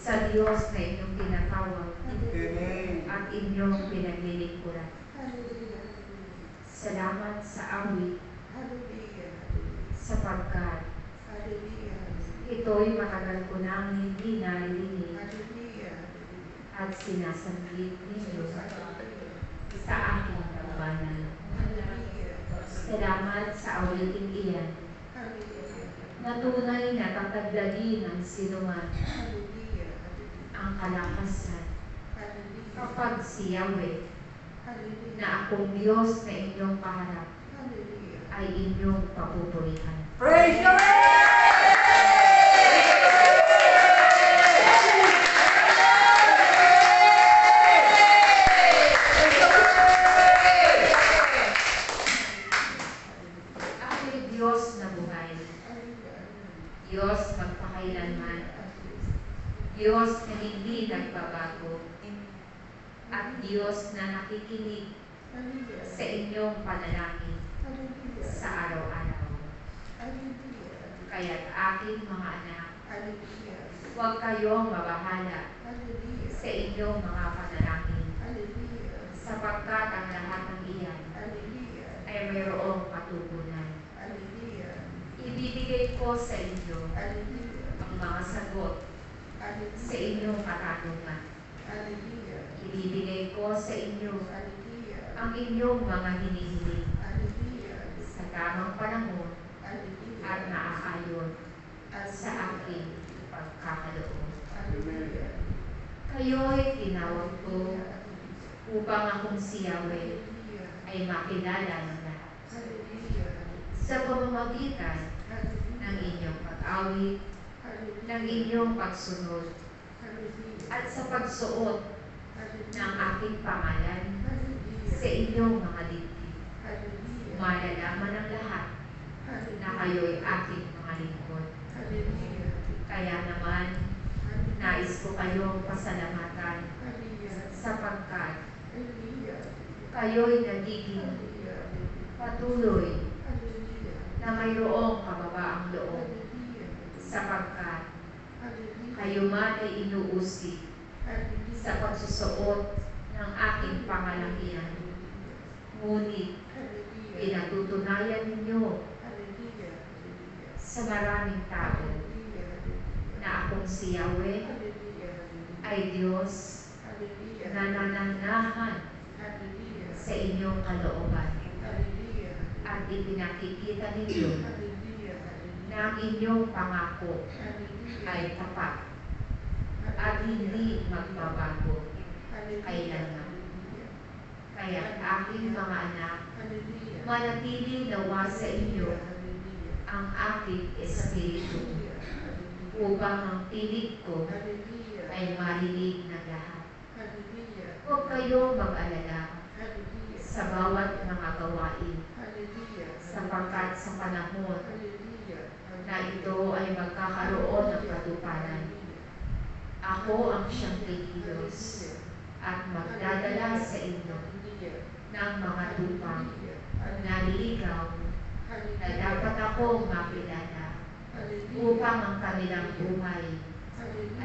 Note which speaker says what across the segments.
Speaker 1: sa Diyos na inyong tinatawag
Speaker 2: Amen.
Speaker 1: at inyong pinaglilingkuran.
Speaker 3: Hallelujah.
Speaker 1: Salamat sa awit
Speaker 3: Hallelujah.
Speaker 1: sapagkat
Speaker 3: Hallelujah.
Speaker 1: ito'y matagal ko nang hindi naririnig
Speaker 3: Hallelujah.
Speaker 1: at sinasanggit ninyo
Speaker 3: Hallelujah.
Speaker 1: sa aking tabanan.
Speaker 3: Hallelujah.
Speaker 1: Salamat sa awiting iyan
Speaker 3: Hallelujah.
Speaker 1: na tunay na tatagdalin ng sinuman
Speaker 3: Hallelujah.
Speaker 1: ang kalakasan
Speaker 3: Hallelujah.
Speaker 1: kapag si Yahweh
Speaker 3: Hallelujah.
Speaker 1: na akong Diyos na inyong kaharap
Speaker 3: Hallelujah.
Speaker 1: ay inyong papupurihan.
Speaker 2: Praise the Lord!
Speaker 1: Ako'y Diyos na buhay, Diyos magpakailanman, Diyos na hindi nagbabago, at Diyos na nakikinig sa inyong panalangin sa araw-araw. Kaya't aking mga anak, huwag kayong mabahala sa inyong mga panalangin, sapagkat ang lahat ng iyan ay mayroong katugunan. Ibibigay ko sa inyo ang mga sagot sa inyong katanungan. Ibibigay ko sa inyo ang inyong mga hinihiling sa tamang panahon at naaayon sa aking pagkakaloob. Kayo'y tinawag ko upang akong si Yahweh ay makilala ng lahat sa pamamagitan ng inyong pag-awit, ng inyong pagsunod, at sa pagsuot ng aking pangalan sa inyong mga dibdib. Malalaman ng lahat na kayo'y aking mga lingkod. Kaya naman, nais ko kayong pasalamatan sapagkat kayo'y nagiging patuloy na mayroong kababaang loob sapagkat kayo man ay inuusig sa pagsusuot ng aking pangalahian. Ngunit pinatutunayan ninyo sa maraming tao na akong si Yahweh ay Diyos na nananahan sa inyong kalooban at ipinakikita ninyo na ang inyong pangako ay tapat at hindi magbabago kailanman. Kaya aking mga anak, manatili nawa sa inyo ang aking espiritu upang ang tinig ko ay marinig ng lahat. Huwag kayong mag-alala sa bawat mga gawain sapagkat sa panahon na ito ay magkakaroon ng katuparan. Ako ang siyang kikilos at magdadala sa inyo ng mga tupang naliligaw na dapat akong makilala upang ang kanilang buhay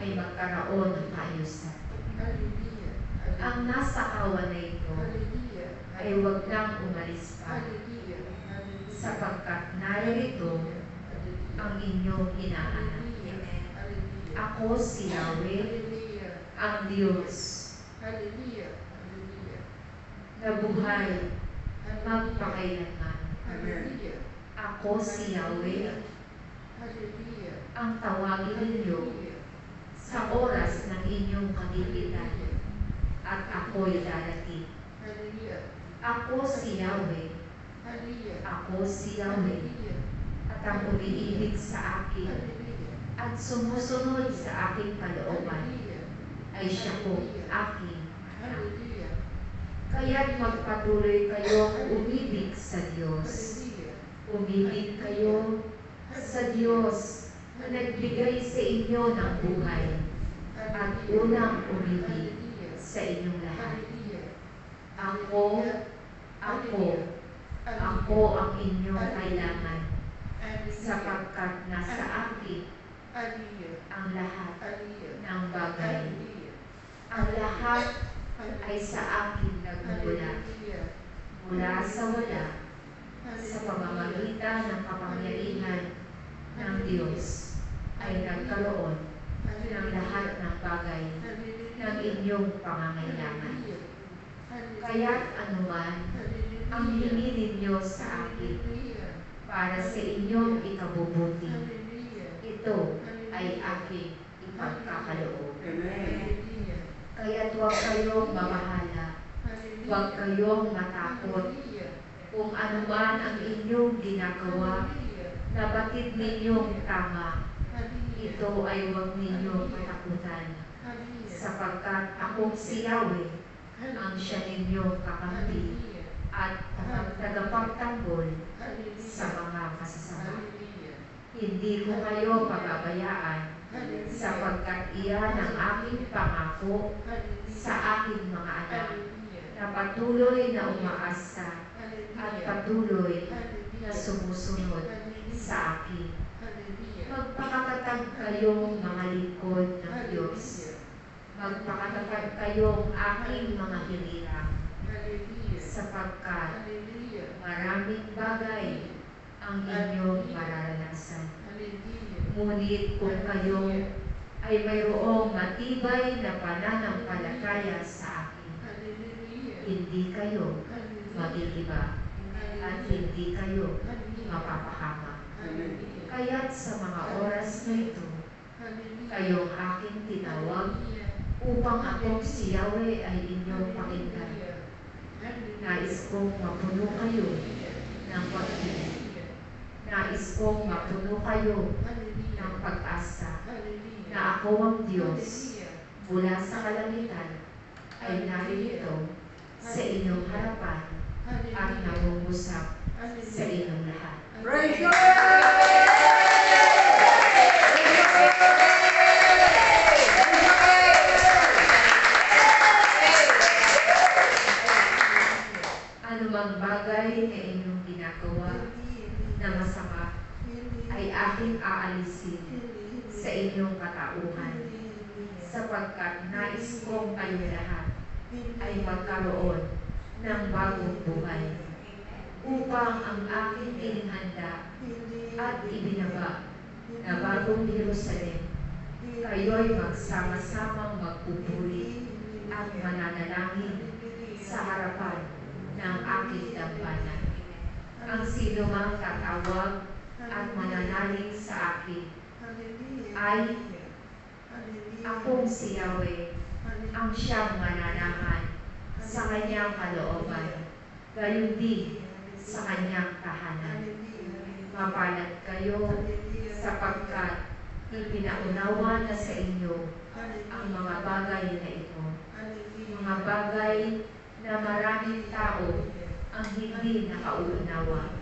Speaker 1: ay magkaroon ng kaayusan. Ang nasa kawan na ito ay huwag nang umalis pa sapagkat narito ang inyong hinahanap. Ako si Yahweh, ang Diyos na buhay magpakailanman. Ako si Yahweh, ang tawagin ninyo sa oras ng inyong kagipitan at ako'y darating. Ako si Yahweh, ako si Yahweh, at ang umiibig sa akin at sumusunod sa aking kalooban ay siya po aking anak. Kaya't magpatuloy kayong umibig sa Diyos. Umibig kayo sa Diyos na nagbigay sa inyo ng buhay at unang umibig sa inyong lahat. Ako ang inyong kailangan sapagkat nasa akin ang lahat ng bagay Ang lahat ay sa akin nagmumula. Mula sa wala, sa pamamagitan ng kapangyarihan ng Diyos, ay nagkaroon ng lahat ng bagay ng inyong pangangailangan. Kaya't anuman ang hiningi ninyo sa akin para sa inyong ikabubuti, ito ay aking ipagkakaloob. Kaya't huwag kayong mamahala, huwag kayong matakot. Kung anuman ang inyong ginagawa, na batid ninyong tama, ito ay huwag ninyong katakutan, sapagkat akong si Yahweh, ang siya ninyong kakampi at tagapagtanggol sa mga kasasama. Hindi ko kayo pababayaan, sapagkat iyan ang aking pangako sa aking mga anak, na patuloy na umaasa at patuloy na sumusunod sa akin. Magpakatatag kayong mga lingkod ng Diyos. Magpakatatag kayong aking mga hinirang, sapagkat maraming bagay ang inyong mararanasan. Ngunit kung kayo ay mayroong matibay na pananampalataya sa akin, hindi kayo magigiba at hindi kayo mapapahamak. Kaya't sa mga oras na ito, kayong aking tinawag upang akong si Yahweh ay inyong pakinggan. Nais kong mapuno kayo ng pag-ibig. Nais kong mapuno kayo ng pag-asa na ako ang Diyos mula sa kalangitan ay naririto sa inyong harapan at nangungusap sa inyong lahat.
Speaker 2: Praise God!
Speaker 1: Anumang bagay na inyong ginagawa na masama ay aking aalisin sa inyong katauhan, sapagkat nais kong kayo lahat ay magkaroon ng bagong buhay, upang ang aking inihanda at ibinaba na bagong Jerusalem, kayo'y magsama-samang magpupuri at mananalangin sa harapan ng aking dambana. Ang sino mang tatawag at mananalig sa akin ay akong si Yahweh, ang siyang mananahan sa kanyang kalooban, gayon din sa kanyang tahanan. Mapalad kayo sapagkat ipinaunawa na sa inyo ang mga bagay na ito, mga bagay na maraming tao ang hindi nakauunawa.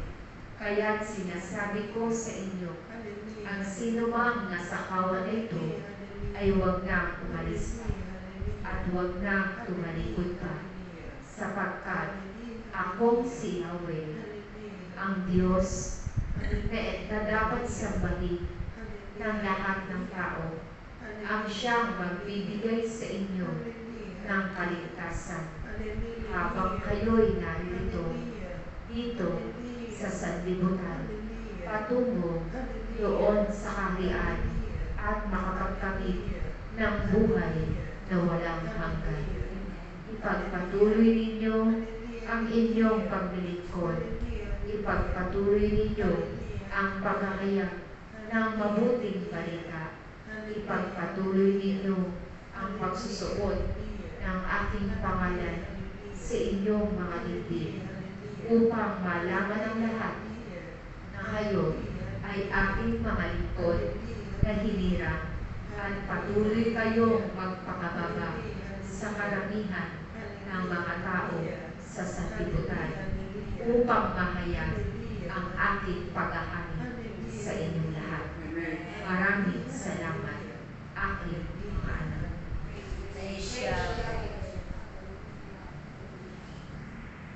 Speaker 1: Kaya't sinasabi ko sa inyo, ang sino mang nasa kawan na ito ay huwag nang umalis at huwag nang tumalikod pa, sapagkat akong si Yahweh, ang Diyos na dapat sambahin ng lahat ng tao, ang siyang magbibigay sa inyo ng kaligtasan habang kayo'y narito dito sa sanlibutan, patungo doon sa kaharian at makapagkamit ng buhay na walang hanggan. Ipagpatuloy ninyo ang inyong paglilingkod. Ipagpatuloy ninyo ang paghahayag ng mabuting balita. Ipagpatuloy ninyo ang pagsusuot ng aking pangalan sa inyong mga dibdib, upang malaman ng lahat na kayo ay aking mga lingkod na hinirang, at patuloy kayong magpakababa sa karamihan ng mga tao sa sanlibutan, upang mahayag ang aking paghahari sa inyong lahat. Maraming salamat, aking mga anak.